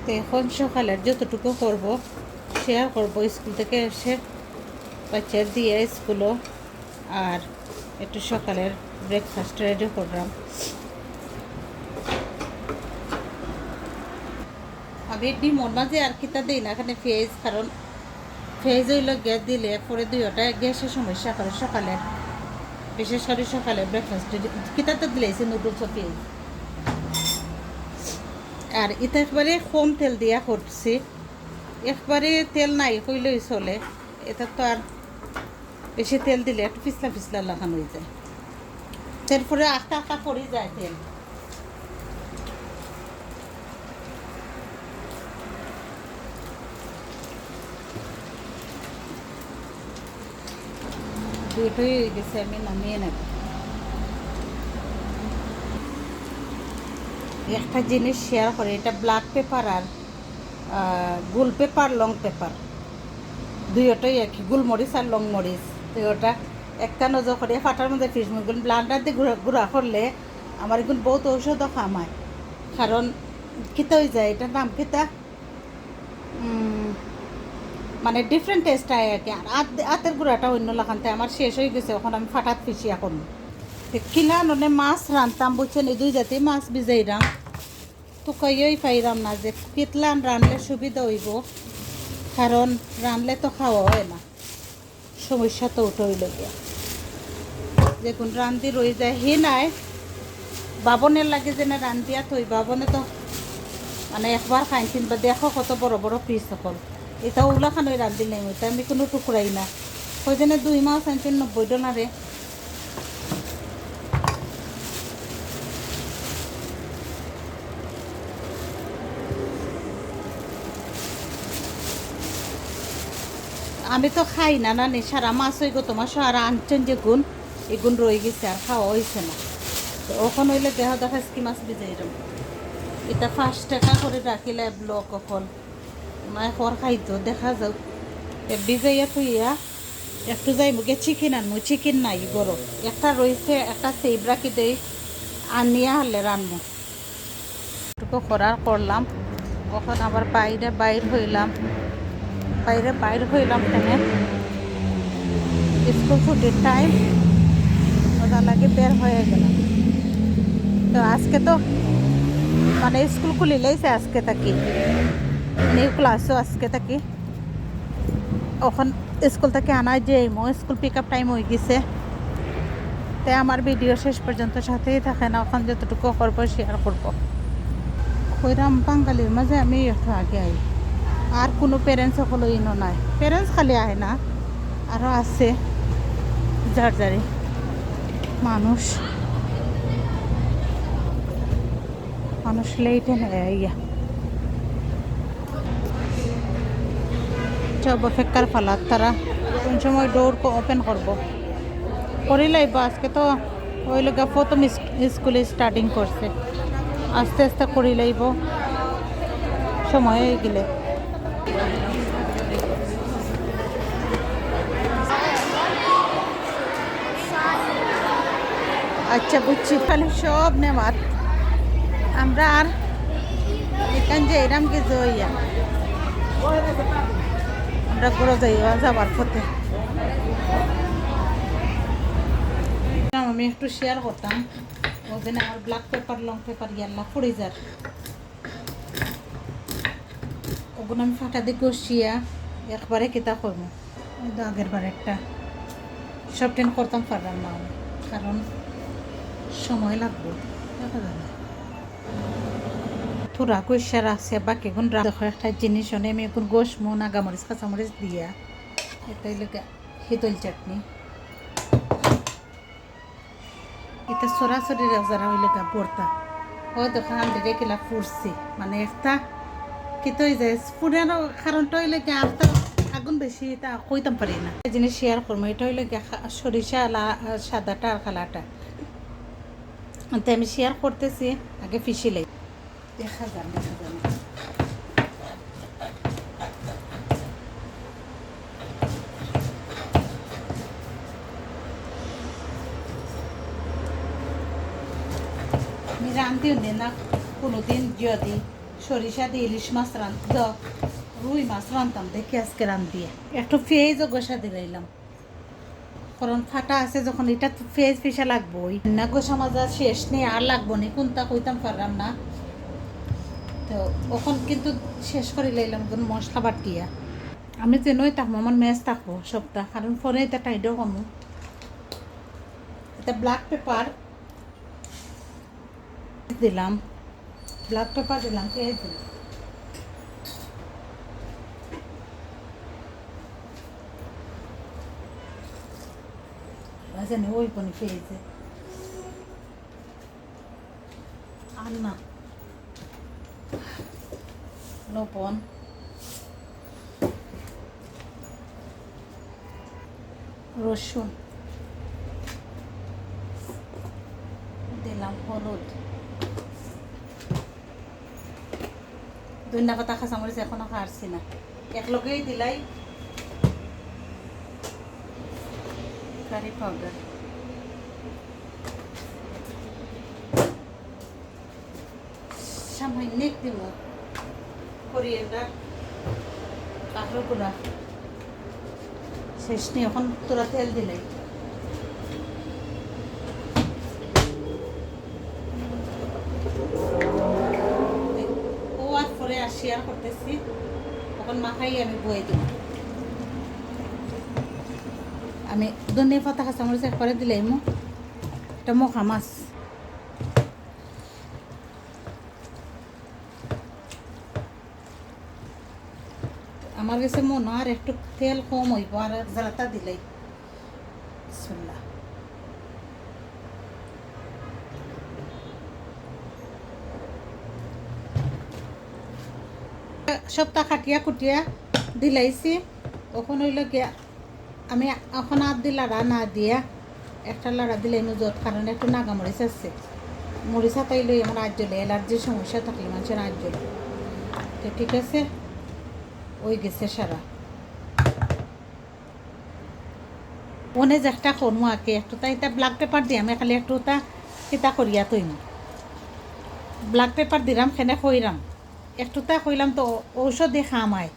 তো এখন সকালের যতটুকু করব শেয়ার করব, স্কুল থেকে এসে বাচ্চার দিয়ে স্কুলও, আর একটু সকালের ব্রেকফাস্ট রেডি করলাম। আমি ডিমোর মাঝে আর কিতা দিই না এখানে পেঁয়াজ, কারণ পেঁয়াজ হইল গ্যাস দিলে পরে দুইটা গ্যাসের সমস্যা করে সকালের, বিশেষ করে সকালে ব্রেকফাস্ট কিতাতে দিলেছি নুডলস ও পেঁয়াজ। আর এটা একবারে কম তেল দিয়া করছি, একবারে তেল নাই হইলেই চলে। এটা তো আর বেশি তেল দিলে একটু পিছলা পিছলা লাগানো হয়ে যায়, তারপরে আস্তে আস্তে পড়ে যায় তেল। দুটোই হয়ে গেছে, আমি নামিয়ে নেব। একটা জিনিস শেয়ার করে, এটা ব্ল্যাক পেপার আর গোল পেপার, লং পেপার দুইটাই একই, গোলমরিচ আর লং মরিচ। তো ওটা একটা নজর করে ফাটার মধ্যে ফিস মুরগুন ব্লান্ডার দিয়ে গুঁড়া করলে আমার এগুলো বহুত ঔষধও খামায়। কারণ কিতা হয়ে যায়, এটার নাম কিতা মানে ডিফারেন্ট টেস্ট আয় আর কি। আর আতের গুঁড়াটা অন্য লাগানতে আমার শেষ হয়ে গেছে, এখন আমি ফাটাত ফিসি এখন কিলা ননে মাছ রানতাম বুঝছেন, এই দুই জাতি মাছ ভিজাইরাম। তো কইই পাইরাম না যে কিতলান রানলে সুবিধা হইব, কারণ রানলে তো খাওয়া হয় না, সমস্যা তো উঠে গিয়া দেখুন রান্ধি রয়ে যায়। হে নাই বাবনের লাগে যে না রান্ধিয়া থই, বাবনে তো মানে একবার খাইছেন বা দেখো কত বড় বড় পিস সকল। এটা ওগুলা খানোই রান্ধি নাই, ওইটা আমি কোনো টুকরাই না। ওই জন্য 2 মাস আনছেন $90। আমি তো খাই না না সারা মাছ হয়ে গত মাস আর আনছেন যে গুণ, এই গুণ রয়ে গেছে আর খাওয়া হয়েছে না। তো ওখানে হইলে দেখা কি মাছ ভিজে এরম। এটা 5 টাকা করে রাখিলে ব্লক অকল মায় খর খাইতো দেখা যাও ভিজাইয়া থইয়া একটু যাই মুখে চিকেন আনবো, চিকেন নাই বড় একটা রয়েছে, একটা সেভ রাখি দেই আনিয়া হলে রানবো। এটুকু করার করলাম, ওখানে আবার বাইর হইলাম কেন স্কুল ছুটির টাইম, ওটা লাগে বের হয়ে গেলাম। তো আজকে তো মানে স্কুল খুলিলেইছে আজকে থাকি, নিউ ক্লাসও আজকে থাকি। ওখান স্কুল থেকে আনাই যে স্কুল পিক আপ টাইম হয়ে গেছে। তাই আমার ভিডিও শেষ পর্যন্ত সাথেই থাকে না, ওখান যতটুকু করবো শেয়ার করবো। কইরাম বাঙালির মাঝে আমি একটু আগে আই, আর কোনো প্যারেন্টস সকলো ইনো নাই, প্যারেন্টস খালি আহে না, আরও আছে যার মানুষ লেটে নেয় ইয়া সব অপেক্ষার ফালাত, তারা কোন সময় ডোর ওপেন করবো করে লাইব। আজকে তো ওই লোক প্রথম স্কুলে স্টার্টিং করছে, আস্তে আস্তে করে লাইব, সময় হয়ে গেলে। আচ্ছা বুঝছি, তাহলে সব নেওয়ার আমরা আর এখান যে এরাম কিছু ইয়া আমরা ঘুরে যাবার পথে আমি একটু শেয়ার করতাম। ওখানে আমার ব্ল্যাক পেপার, লং পেপার ইয়াল্লা ফ্রিজার ওগুলো আমি ফাটা দিয়ে কষিয়া একবারে কিতা করবো। আগের বার একটা সব টেন করতাম পারলাম না, কারণ সময় লাগবে, দেখা যাবে থোড়া কষা রাখছে বাকি এখন দেখো একটা জিনিস অনেক আমি এখন গোসমো নাগামরিচ কাঁচামরিচ দিয়া এটাই লোক হিদল চাটনি। এটা সরাসরি যারা হইলে গা পড়তা ও দোকান আনতে কিলা ফুরছি, মানে একটা কিতো হয়ে যায় ফুরানো কারণটা হইলে গা আফতা আগুন বেশি তা কইতাম পারি না। এই জিনিস শেয়ার করবো, এটা হইলে গা সরিষা সাদাটা আর কালাটা তো আমি শেয়ার করতেছি, আগে ফিশিলাই দেখা যান দেখা যান। আমি রাঁধতেও দিই না কোনোদিন, যদি সরিষা দিয়ে ইলিশ মাছ রাঁধত, রুই মাছ রাঁধতাম, দেখি আজকে রাঁধি একটু পেঁয়াজও গোসা দিলাম, কারণ ফাটা আছে যখন, এটা তো পেঁয়াজ পিসা লাগবো, না গোসা মাজা শেষ নেই আর লাগবো না, কোনটা কইতাম পারলাম না। তো ওখন কিন্তু শেষ করে লাইলাম মশলা বাটিয়া। আমি যেনই থাকবো, আমার ম্যাচ থাকবো সপ্তাহ, কারণ ফোনে এটা টাইডও কমো। এটা ব্ল্যাক পেপার দিলাম, ব্ল্যাক পেপার দিলাম, পেঁয়াজ দিলাম, জানি ওই কোন পেঁয়াজে আর না লবণ, রসুন দিলাম, হলুদ, ধনিয়া পাতা, কাঁচামরিচ এখনো কাটছি না, একলগেই দিলাই কারি পাউডার, সামান্য দিব করিয়েন্ডার, কাঠের গুঁড়া, শেষ নেই, এখন তোরা তেল দিলাই। ও আর পরে আর শেয়ার করতেছি, তখন মাখাই আমি বয়ে দিব। আমি ধনিয়া পাতা কাঁচামরিচ একবারে দিলাই, এটা মখা মাছ। আমার কাছে মনে আর একটু তেল কম হইব, আর জালাটা দিলাই। বিসমিল্লাহ। সপ্তাহ খাটিয়া কুটিয়া দিলাইছি, ওখানে হইল গিয়া আমি এখন আর দি লাড়া না দিয়া একটা লাড়া দিলাই যত, কারণ একটু নাগামরিচ আছে, মরিচ হাতাইলে আমার আজ জ্বলে, অ্যালার্জির সমস্যা থাকলে মানুষের আজ জ্বলে। তো ঠিক আছে, ওই গেছে সারা ওনে যে একটা করমু আঁকে একটু তা এটা ব্ল্যাক পেপার দিয়ে আমি খালি একটু তা কিতা করিয়া তৈম, ব্ল্যাক পেপার দিলাম, খেনে খইলাম একটু তা কইলাম, তো ঔষধে খামায়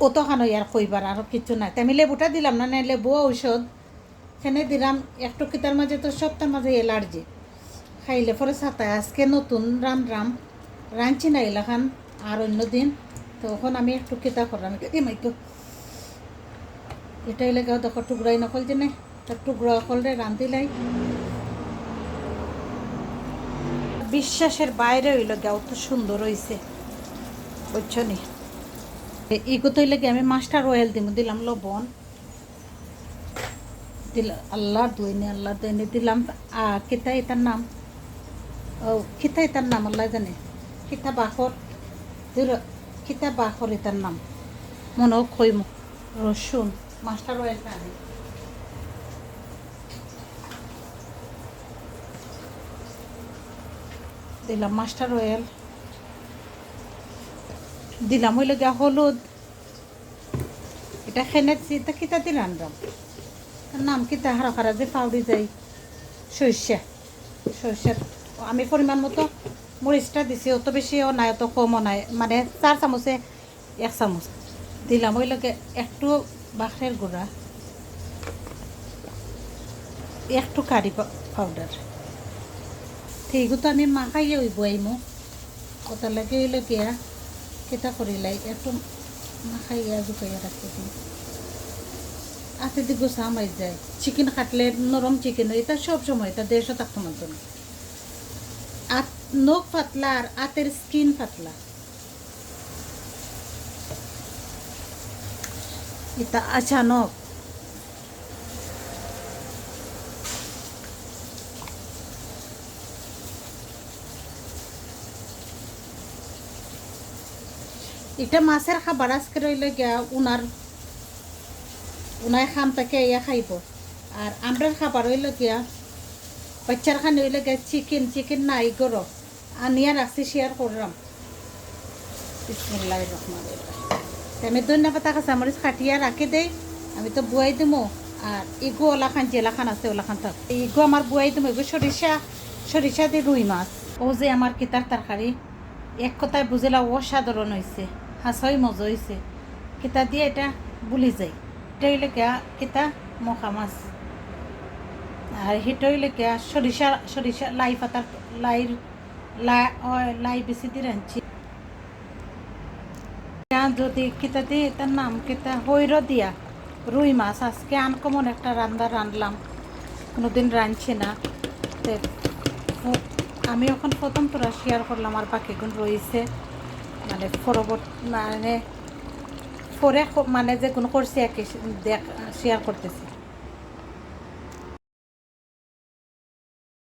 ও তো খানো আর কইবার আর কিছু নাই। আমি লেবুটা দিলাম না, না লেবু ঔষধ খেনে দিলাম একটু, কিতার মাঝে তো সপ্তাহের মাঝে এলার্জি খাইলে পরে ছাতায়। আজকে নতুন রাঁধছি না এলাকান আর অন্য দিন, তো ওখান আমি একটু কিতা করলাম, একটু এটা এলাকাও দেখো টুকরাই নকল যে নেই, তার টুকরা অকলরে রাঁধিলাই, বিশ্বাসের বাইরে হইল গিয়া অত সুন্দর হয়েছে, বুঝছো নি। ইগোতে হইলে গিয়ে আমি মাস্টার অয়েল দিলাম লবণ দিলাম, আল্লাহর দইনে আল্লাহর দইনে দিলাম। কিতা এটার নাম, ও কিতা এটার নাম আল্লাহ জানে, কিতা বাখর কিতা বাখর এটার নাম মনে খইম, রসুন, মাস্টার অয়েলটা আনি দিলাম, মাস্টার অয়েল দিলাম, হইলে গিয়া হলুদ, এটা খেনেছি, এটা কিতা দিয়ে রান্ধাম, নাম কিতা হারা হারা যে পাউডি যাই, সর্ষের আমি পরিমাণ মতো মরিচটা দিছি, অত বেশিও নাই অত কমও নাই, মানে 4 চামচে 1 চামচ দিলাম, ওই লোকে একটু বাখরের গুঁড়া, একটু কারি পাউডার, ঠিক তো আমি মাখাইয়ে ওই বইমো, ওটার লাগে ওই লোকিয়া কেটা করিলাই একটু মাখাইয়া জুকাইয়া রাখতে দিই, আতে দি গোসা মাই যায়। চিকেন কাটলেট নরম চিকেন, এটা সব সময় এটা 150 টাকা তোমার জন্য। আর নখ পাতলা আর আতের স্কিন পাতলা, এটা আচানক এটা মাছের খাবার আজকে রইলে গিয়া উনায় খাম তাকে ইয়া খাইব, আর আমরার খাবার হইল গিয়া বাচ্চার খানে হইলে গে চিকেন নাই গরো আনিয়া রাখছি শেয়ার করলাম। বিসমিল্লাহির রহমানির রহিম। আমি ধনিয়া পাতা কাঁচামরিচ কাটিয়া রাখি দেই, আমি তো বুয়াই দিমো। আর ইগো ওলা খান জেলা খান আছে ওলা খান থাক, ইগো আমার বুয়াই দিমো। এগো সরিষা দিয়ে রুই মাছ। ও যে আমার কিতার তরকারি এক কথায় বুঝিলা অসাধারণ হয়েছে, হাসই মজা হয়েছে। কিতা দিয়ে এটা বুলি যায়। এটা হইলে গিয়া কিতা মখা মাছ, আর সেটা হইলে গিয়া সরিষা লাই পাতার লাই বেশি দিয়ে রাঁধছি। যদি কিতা দিয়ে তার নাম কিতা হৈর দিয়া রুই মাছ আজকে আনকমন একটা রানলাম, কোনোদিন রাঁধছি না। আমি এখন প্রথম তোরা শেয়ার করলাম, আর বাকিগুণ রয়েছে মানে পরবর্তী মানে পরে মানে যেগুলো করছি একে শেয়ার করতেছি।